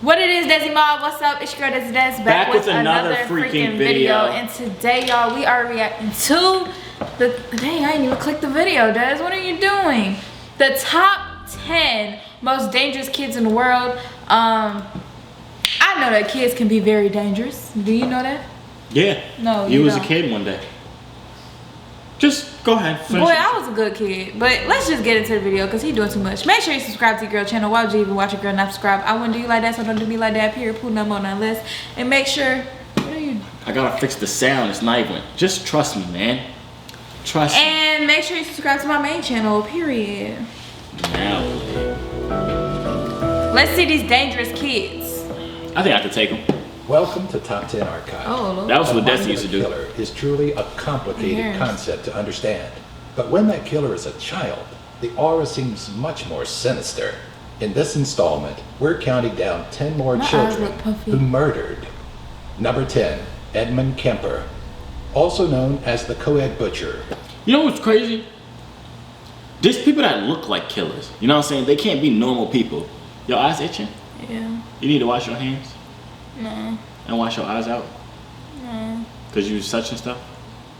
What it is, Desi Mob, what's up? It's your girl DesiDes back with another freaking video. And today, y'all, we are reacting to dang, I didn't even click the video, Des. What are you doing? The top 10 most dangerous kids in the world. I know that kids can be very dangerous. Do you know that? Yeah. No, you was a kid one day. Just go ahead. Boy, I was a good kid. But let's just get into the video because he's doing too much. Make sure you subscribe to your girl channel. Why would you even watch a girl not subscribe? I wouldn't do you like that, so don't do me like that. Period. Put no more, none less. And make sure. What are you? I gotta fix the sound. It's not even. Just trust me, man. Trust me. And make sure you subscribe to my main channel. Period. Now. Let's see these dangerous kids. I think I could take them. Welcome to Top 10 Archive. Oh, that was what Desi used to do. Killer is truly a complicated concept to understand. But when that killer is a child, the aura seems much more sinister. In this installment, we're counting down 10 more children who murdered. Number 10, Edmund Kemper, also known as the co-ed butcher. You know what's crazy? There's people that look like killers. You know what I'm saying? They can't be normal people. Your eyes itching? Yeah. You need to wash your hands? No. And wash your eyes out? No. Because you was touching stuff?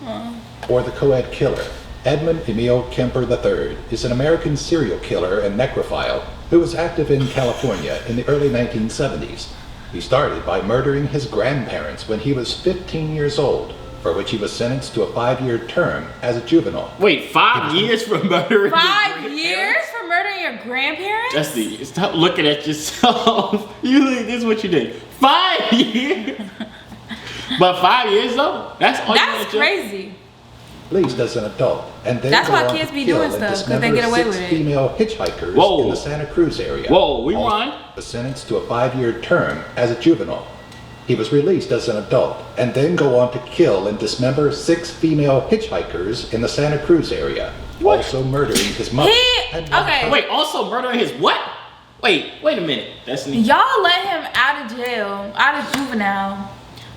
No. Or the co-ed killer. Edmund Emil Kemper III is an American serial killer and necrophile who was active in California in the early 1970s. He started by murdering his grandparents when he was 15 years old, for which he was sentenced to a 5-year term as a juvenile. Wait, 5 years for murdering? 5 years for murdering your grandparents? Desi, stop looking at yourself. This is what you did. 5 years? But 5 years though? That's crazy. Released as an adult, and then that's go why on kids to be kill doing and stuff because they get away with it. 6 female hitchhikers in the Santa Cruz area. Whoa, we won. Was sentenced to a 5-year term as a juvenile. He was released as an adult, and then go on to kill and dismember 6 female hitchhikers in the Santa Cruz area, also murdering his mother. Wait, also murdering his what? Wait a minute. That's me. Y'all let him out of jail, out of juvenile,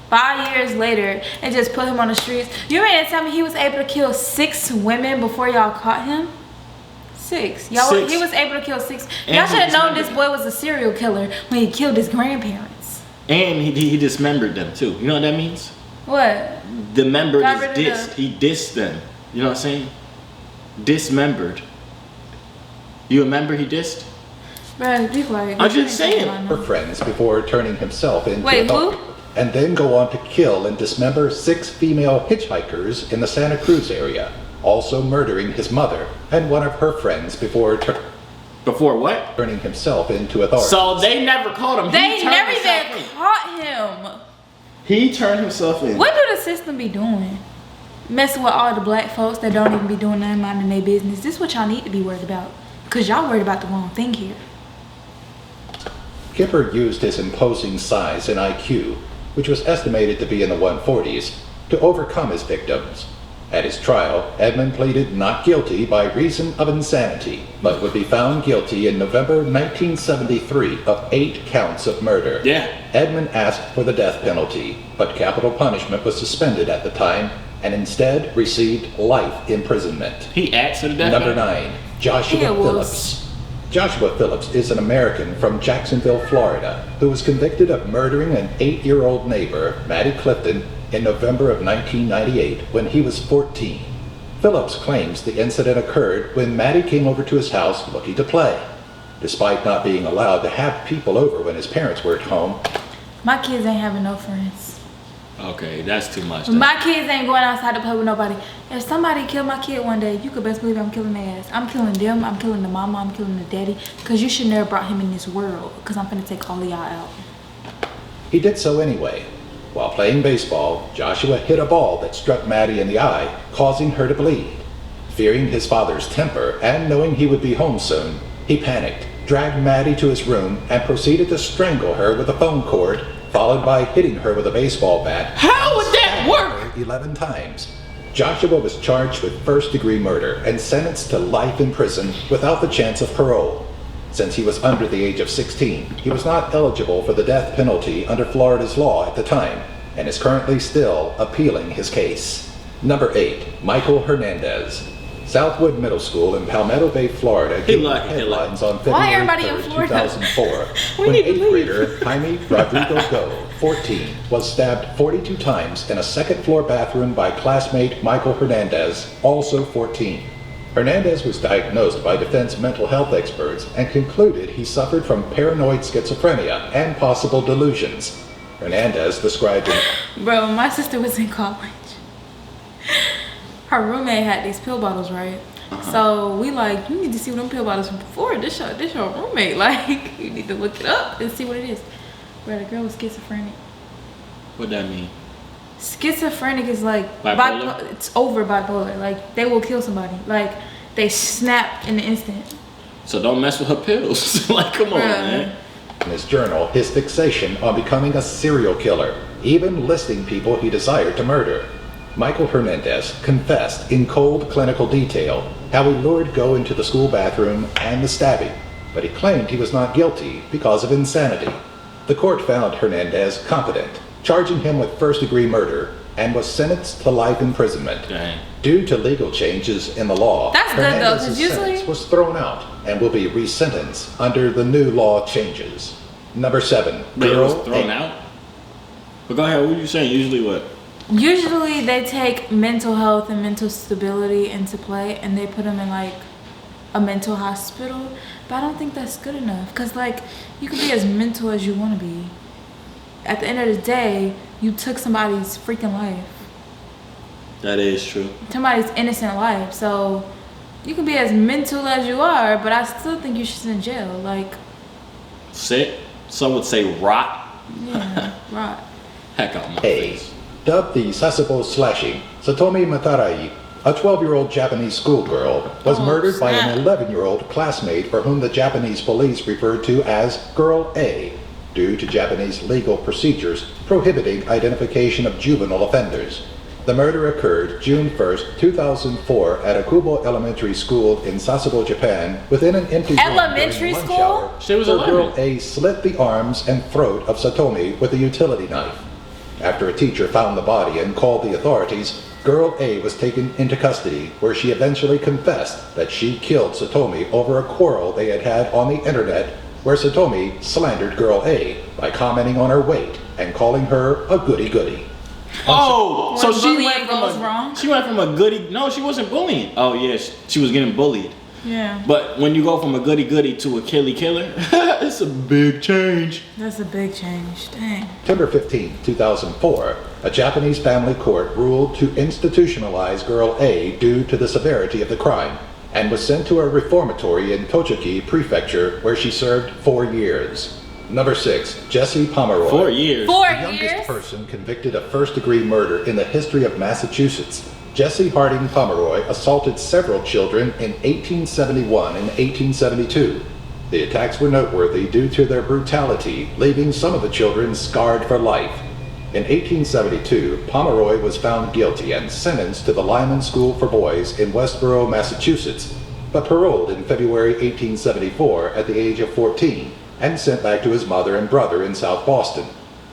5 years later, and just put him on the streets. You mean to tell me he was able to kill 6 women before y'all caught him? 6. Y'all, he was able to kill 6. Y'all should have known this boy was a serial killer when he killed his grandparents. And he dismembered them too. You know what that means? What? The member is dissed. He dissed them. You know what I'm saying? Dismembered. You remember he dissed? Bro, be quiet. I'm just saying. Her friends before turning himself into a who? And then go on to kill and dismember 6 female hitchhikers in the Santa Cruz area, also murdering his mother and one of her friends before what? Turning himself into authority. So they never caught him. They never even caught him. He turned himself in. What do the system be doing? Messing with all the black folks that don't even be doing nothing, minding their business. This is what y'all need to be worried about. Because y'all worried about the wrong thing here. Kemper used his imposing size and IQ, which was estimated to be in the 140s, to overcome his victims. At his trial, Edmund pleaded not guilty by reason of insanity, but would be found guilty in November 1973 of 8 counts of murder. Yeah. Edmund asked for the death penalty, but capital punishment was suspended at the time and instead received life imprisonment. He asked for the death penalty. Number 9, Joshua Phillips. Joshua Phillips is an American from Jacksonville, Florida, who was convicted of murdering an 8-year-old neighbor, Maddie Clifton, in November of 1998 when he was 14. Phillips claims the incident occurred when Maddie came over to his house looking to play. Despite not being allowed to have people over when his parents were at home. My kids ain't having no friends. Okay, that's too much. My kids ain't going outside to play with nobody. If somebody killed my kid one day, you could best believe I'm killing their ass. I'm killing them, I'm killing the mama, I'm killing the daddy. Because you should never brought him in this world. Because I'm finna take all of y'all out. He did so anyway. While playing baseball, Joshua hit a ball that struck Maddie in the eye, causing her to bleed. Fearing his father's temper and knowing he would be home soon, he panicked, dragged Maddie to his room, and proceeded to strangle her with a phone cord, followed by hitting her with a baseball bat. How would that work? 11 times. Joshua was charged with first-degree murder and sentenced to life in prison without the chance of parole. Since he was under the age of 16, he was not eligible for the death penalty under Florida's law at the time, and is currently still appealing his case. Number 8, Michael Hernandez. Southwood Middle School in Palmetto Bay, Florida, gave headlines on February 3rd, 2004, when 8th grader Jaime Rodrigo Go, 14, was stabbed 42 times in a second-floor bathroom by classmate Michael Hernandez, also 14. Hernandez was diagnosed by defense mental health experts and concluded he suffered from paranoid schizophrenia and possible delusions. Hernandez described him. Bro, my sister was in college. Her roommate had these pill bottles, right? So we like, you need to see what them pill bottles from before. This your roommate. Like, you need to look it up and see what it is. Bro, the girl was schizophrenic. What that mean? Schizophrenic is like bipolar? It's over bipolar. Like, they will kill somebody. Like, they snap in the instant. So don't mess with her pills. Like, come on, man. In his journal, his fixation on becoming a serial killer, even listing people he desired to murder. Michael Hernandez confessed in cold clinical detail how he lured Go into the school bathroom and the stabbing, but he claimed he was not guilty because of insanity. The court found Hernandez competent, charging him with first-degree murder, and was sentenced to life imprisonment. Dang. Due to legal changes in the law, Hernandez's sentence was thrown out and will be resentenced under the new law changes. Number 7. But it was thrown out? But go ahead, what were you saying? Usually what? Usually they take mental health and mental stability into play and they put them in like a mental hospital. But I don't think that's good enough. Because like, you can be as mental as you want to be. At the end of the day, you took somebody's freaking life. That is true. Somebody's innocent life. So you can be as mental as you are, but I still think you should sit in jail. Like, sick? Some would say rot. Yeah, rot. Heck out my face. Dubbed the Sasebo slashing, Satomi Matarai, a 12-year-old Japanese schoolgirl, was murdered by an 11-year-old classmate for whom the Japanese police referred to as Girl A, due to Japanese legal procedures prohibiting identification of juvenile offenders. The murder occurred June 1st, 2004 at Akubo Elementary School in Sasebo, Japan, within an empty room elementary during school? lunch hour. She was 11. Girl A slit the arms and throat of Satomi with a utility knife. After a teacher found the body and called the authorities, Girl A was taken into custody, where she eventually confessed that she killed Satomi over a quarrel they had had on the internet, where Satomi slandered Girl A by commenting on her weight and calling her a goody-goody. Oh, so she went from a goody. No, she wasn't bullying. Oh yeah, she was getting bullied. Yeah. But when you go from a goody-goody to a killer, it's a big change. That's a big change. Dang. September 15, 2004, a Japanese family court ruled to institutionalize Girl A due to the severity of the crime, and was sent to a reformatory in Tochigi Prefecture, where she served 4 years. Number 6, Jesse Pomeroy. 4 years. The youngest person convicted of first-degree murder in the history of Massachusetts. Jesse Harding Pomeroy assaulted several children in 1871 and 1872. The attacks were noteworthy due to their brutality, leaving some of the children scarred for life. In 1872, Pomeroy was found guilty and sentenced to the Lyman School for Boys in Westboro, Massachusetts, but paroled in February 1874 at the age of 14 and sent back to his mother and brother in South Boston.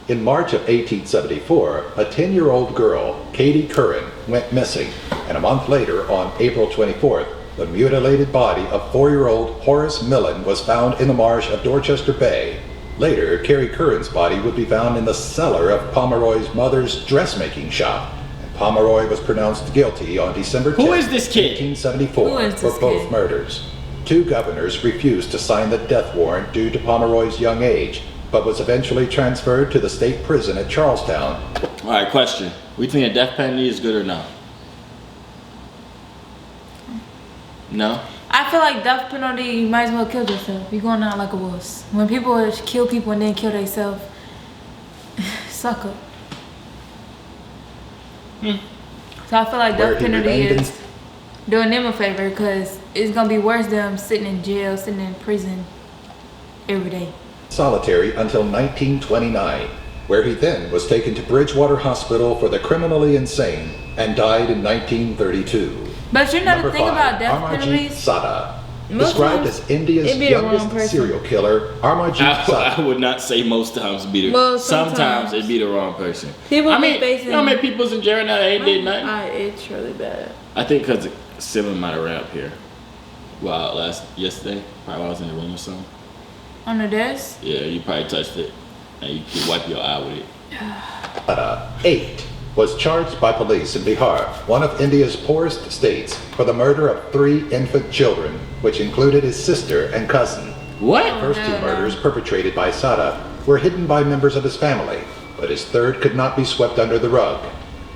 In March of 1874, a 10-year-old girl, Katie Curran, went missing, and a month later, on April 24th, the mutilated body of 4-year-old Horace Millen was found in the marsh of Dorchester Bay. Later, Carrie Curran's body would be found in the cellar of Pomeroy's mother's dressmaking shop, and Pomeroy was pronounced guilty on December 10, 1874, for both murders. 2 governors refused to sign the death warrant due to Pomeroy's young age, but was eventually transferred to the state prison at Charlestown. All right, question. We think a death penalty is good or no? No? I feel like death penalty, you might as well kill yourself. You're going out like a wuss. When people kill people and then kill themselves, suck up. So I feel like death penalty is doing them a favor, because it's going to be worse than them sitting in jail, sitting in prison every day. Solitary until 1929, where he then was taken to Bridgewater Hospital for the criminally insane and died in 1932. But you know the thing about death penalties? Sada, described as India's youngest serial killer, Amarjit Sada. I would not say most times be the. Well, sometimes it'd be the wrong person. People you know how many people's in jail now that ain't did nothing? It's really bad. I think because sibling might have ran up here. Well, yesterday, probably while I was in the room or something. On the desk? Yeah, you probably touched it, and you could wipe your eye with it. 8 was charged by police in Bihar, one of India's poorest states, for the murder of 3 infant children, which included his sister and cousin. What? The first 2 murders perpetrated by Sada were hidden by members of his family, but his third could not be swept under the rug.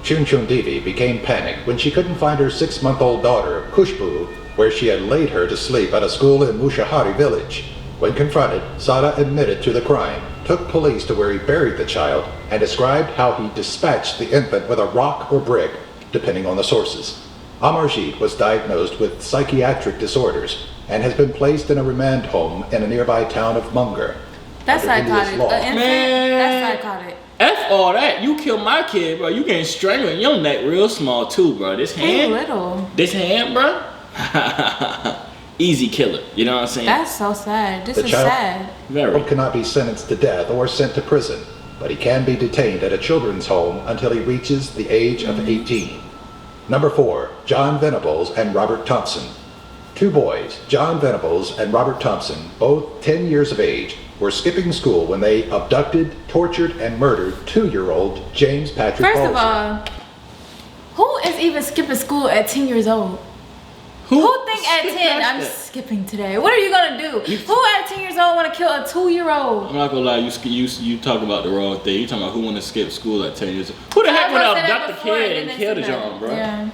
Chun Chun Devi became panicked when she couldn't find her 6-month-old daughter, Khushbu, where she had laid her to sleep at a school in Mushahari village. When confronted, Sada admitted to the crime, took police to where he buried the child, and described how he dispatched the infant with a rock or brick, depending on the sources. Amarjeet was diagnosed with psychiatric disorders and has been placed in a remand home in a nearby town of Munger. That's psychotic. That's psychotic. F all that. You killed my kid, bro. You getting strangled in your neck real small too, bro. This hand. Little. This hand, bro. Easy killer. You know what I'm saying? That's so sad. This is sad. Very. Cannot be sentenced to death or sent to prison, but he can be detained at a children's home until he reaches the age of 18. Number 4, John Venables and Robert Thompson. 2 boys, John Venables and Robert Thompson, both 10 years of age, were skipping school when they abducted, tortured, and murdered 2-year-old James Patrick Bulger. First of all, who is even skipping school at 10 years old? Who think at 10, I'm skipping today? What are you gonna do? Who at 10 years old want to kill a 2-year-old? I'm not gonna lie, you talk about the wrong thing. You talking about who want to skip school at 10 years old? Who the heck would abduct a kid and kill the John, bro? Yeah.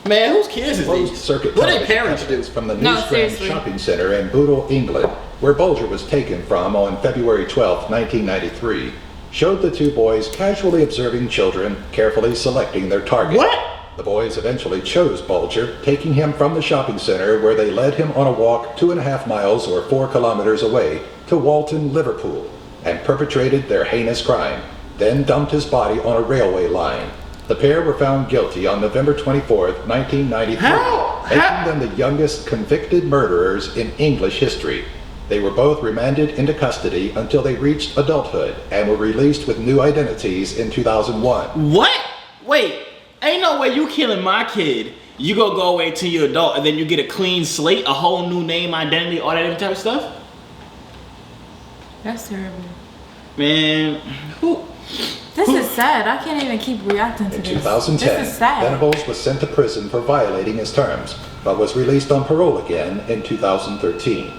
Man, whose kids is these? Circuit what are parents do? From the New Strand Shopping Center in Bootle, England, where Bulger was taken from on February 12, 1993, showed the 2 boys casually observing children, carefully selecting their target. What? The boys eventually chose Bulger, taking him from the shopping center where they led him on a walk 2.5 miles or 4 kilometers away to Walton, Liverpool, and perpetrated their heinous crime, then dumped his body on a railway line. The pair were found guilty on November 24, 1993, making them the youngest convicted murderers in English history. They were both remanded into custody until they reached adulthood and were released with new identities in 2001. What? Wait, ain't no way you killing my kid. You go away till you're adult and then you get a clean slate, a whole new name, identity, all that type of stuff? That's terrible. Man, This is sad. I can't even keep reacting to this. In 2010, this is sad. Venables was sent to prison for violating his terms, but was released on parole again in 2013.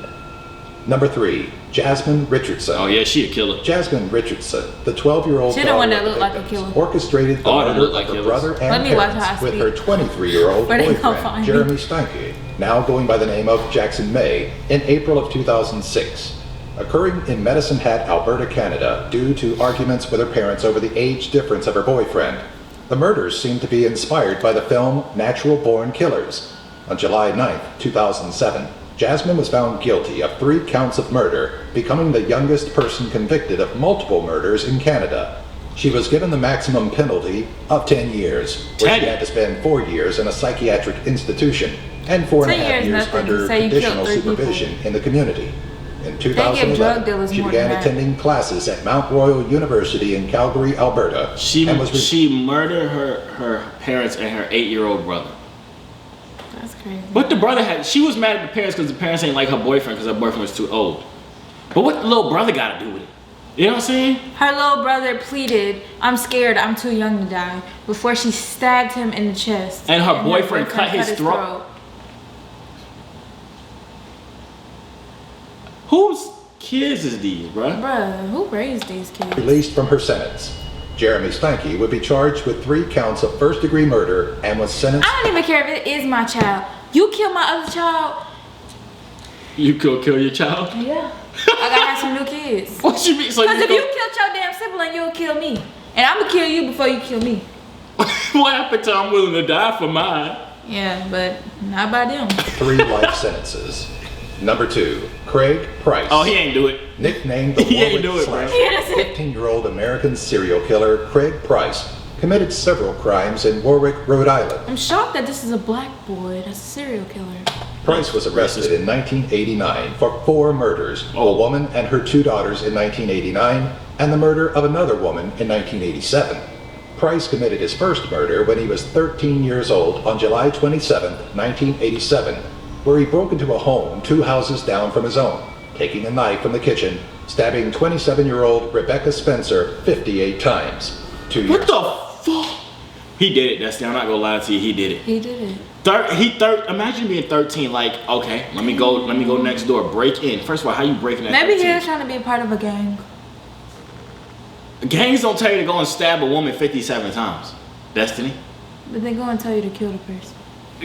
Number 3, Jasmine Richardson. Oh yeah, she a killer. Jasmine Richardson, the 12-year-old she the one that looked like a killer. Orchestrated the murder of her brother and parents with her 23-year-old boyfriend, Jeremy Steinke, now going by the name of Jackson May, in April of 2006. Occurring in Medicine Hat, Alberta, Canada, due to arguments with her parents over the age difference of her boyfriend. The murders seem to be inspired by the film Natural Born Killers. On July 9, 2007, Jasmine was found guilty of 3 counts of murder, becoming the youngest person convicted of multiple murders in Canada. She was given the maximum penalty of 10 years, where she had to spend 4 years in a psychiatric institution and 4.5 years under conditional supervision in the community. In 2011, she began attending classes at Mount Royal University in Calgary, Alberta. She murdered her parents and her 8-year-old brother. That's crazy. But the brother she was mad at the parents because the parents ain't like her boyfriend because her boyfriend was too old. But what the little brother got to do with it? You know what I'm saying? Her little brother pleaded, "I'm scared, I'm too young to die," before she stabbed him in the chest. And her boyfriend cut his throat. Whose kids is these, bruh? Bruh, who raised these kids? Released from her sentence. Jeremy Steinke would be charged with 3 counts of first-degree murder and was sentenced. I don't even care if it is my child. You kill my other child. You go kill your child? Yeah. I gotta have some new kids. What you mean? Because if you killed your damn sibling, you'll kill me. And I'm gonna kill you before you kill me. What happened to I'm willing to die for mine? Yeah, but not by them. 3 life sentences. Number 2, Craig Price. Oh, he ain't do it. Nicknamed the Warwick Slasher, 15-year-old American serial killer Craig Price committed several crimes in Warwick, Rhode Island. I'm shocked that this is a black boy that's a serial killer. Price was arrested in 1989 for 4 murders, a woman and her 2 daughters in 1989, and the murder of another woman in 1987. Price committed his first murder when he was 13 years old on July 27, 1987, where he broke into a home 2 houses down from his own, taking a knife from the kitchen, stabbing 27-year-old Rebecca Spencer 58 times. 2 years. What the fuck? He did it, Destiny. I'm not gonna lie to you. He did it. He did it. Imagine being 13. Like, okay, let me go next door, break in. First of all, how you breaking that? Maybe 13? he was trying to be a part of a gang. Gangs don't tell you to go and stab a woman 57 times. Destiny. But they go and tell you to kill the person.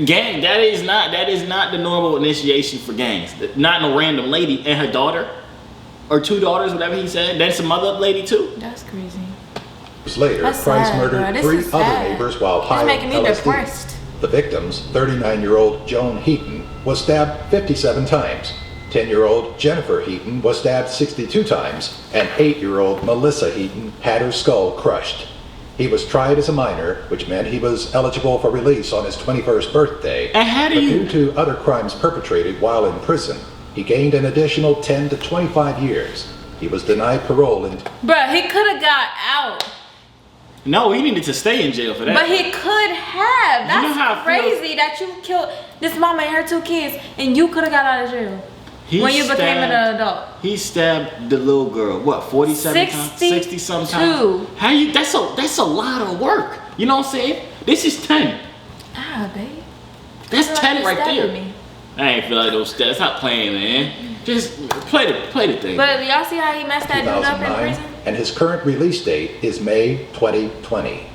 Gang, that is not the normal initiation for gangs. Not no random lady and her daughter, or 2 daughters, whatever he said. Then some other lady too. That's crazy. Later, Price murdered 3 other neighbors while hiding making me LSD. depressed. The victims, 39-year-old Joan Heaton, was stabbed 57 times. 10-year-old Jennifer Heaton was stabbed 62 times, and 8-year-old Melissa Heaton had her skull crushed. He was tried as a minor, which meant he was eligible for release on his 21st birthday. And how do Due to other crimes perpetrated while in prison, he gained an additional 10 to 25 years. He was denied parole and... Bruh, he could have got out. No, he needed to stay in jail for that. But he could have. That's you know how crazy that you killed this mama and her 2 kids and you could have got out of jail when you became an adult. He stabbed the little girl, what, 47 times? 60 sometimes? How you, that's a lot of work. You know what I'm saying? This is 10. Ah, babe. That's 10 like right there. Me. I ain't feel like those stats. Stop playing, man. Just play the thing. But y'all see how he messed that dude up in prison? And his current release date is May 2020.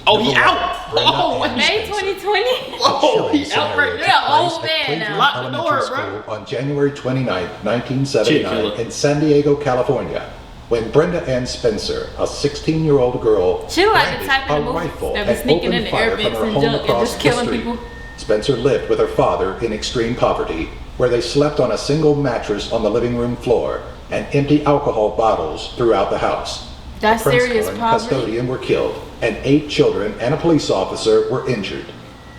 Oh, he out! Oh, May 2020? Oh, he out right now. You're an old man now. Lock the door, bro. On January 29, 1979, in San Diego, California, when Brenda Ann Spencer, a 16-year-old girl, she like the brandished type a of movie rifle that and be sneaking in opened the fire air from vents her and home junk and across just the killing street. people. Spencer lived with her father in extreme poverty, where they slept on a single mattress on the living room floor and empty alcohol bottles throughout the house. That's the serious principal and poverty. custodian were killed, and 8 children and a police officer were injured.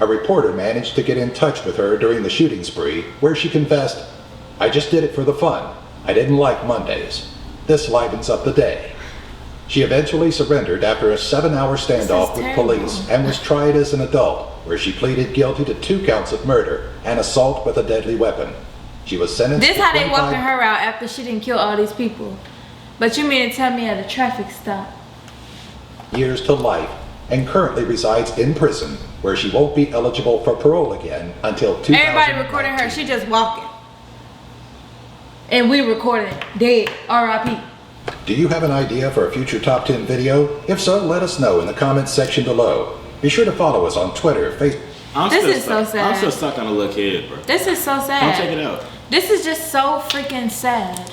A reporter managed to get in touch with her during the shooting spree, where she confessed, "I just did it for the fun. I didn't like Mondays. This livens up the day." She eventually surrendered after a 7-hour standoff with police and was tried as an adult, where she pleaded guilty to 2 counts of murder and assault with a deadly weapon. She was sentenced This to how they 25 walking her out after she didn't kill all these people. But you mean to tell me at a traffic stop? years to life and currently resides in prison, where she won't be eligible for parole again until 2019. Everybody recording her, she just walking. And we recording, dead, R.I.P. Do you have an idea for a future top 10 video? If so, let us know in the comments section below. Be sure to follow us on Twitter, Facebook. This is so sad. I'm still stuck on the little kid, bro. This is so sad. Don't check it out. This is just so freaking sad.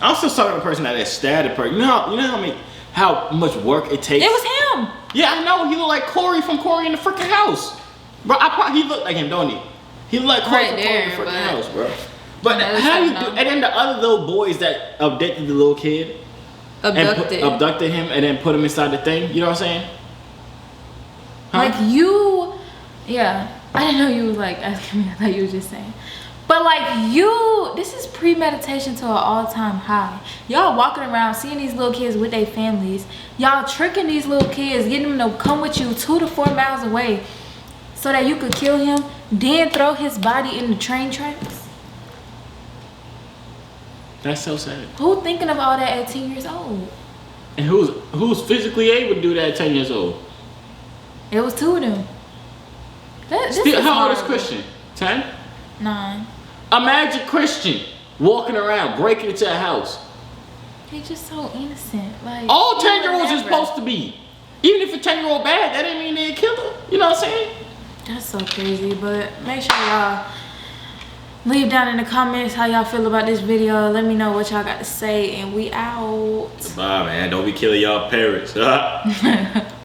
I'm still talking to the person that stabbed the person. You know how much work it takes? It was him. Yeah, I know. He looked like Corey from Corey in the freaking house. Bro, he looked like him, don't he? He looked like Corey from Corey in the freaking house, bro. But how you do? And then the other little boys that abducted the little kid, abducted him, and then put him inside the thing. You know what I'm saying? Huh? Like you, yeah. I didn't know you was like asking me. I thought you were just saying. But like this is premeditation to an all-time high. Y'all walking around seeing these little kids with their families. Y'all tricking these little kids, getting them to come with you 2 to 4 miles away so that you could kill him, then throw his body in the train tracks. That's so sad. Who thinking of all that at 10 years old? And who's physically able to do that at 10 years old? It was 2 of them. How old is Christian? 10? 9. Imagine Christian walking around, breaking into a house. He's just so innocent. Like all 10-year-olds are supposed to be. Even if a 10-year-old bad, that didn't mean they'd kill him. You know what I'm saying? That's so crazy. But make sure y'all leave down in the comments how y'all feel about this video. Let me know what y'all got to say, and we out. Bye, man. Don't be killing y'all parents.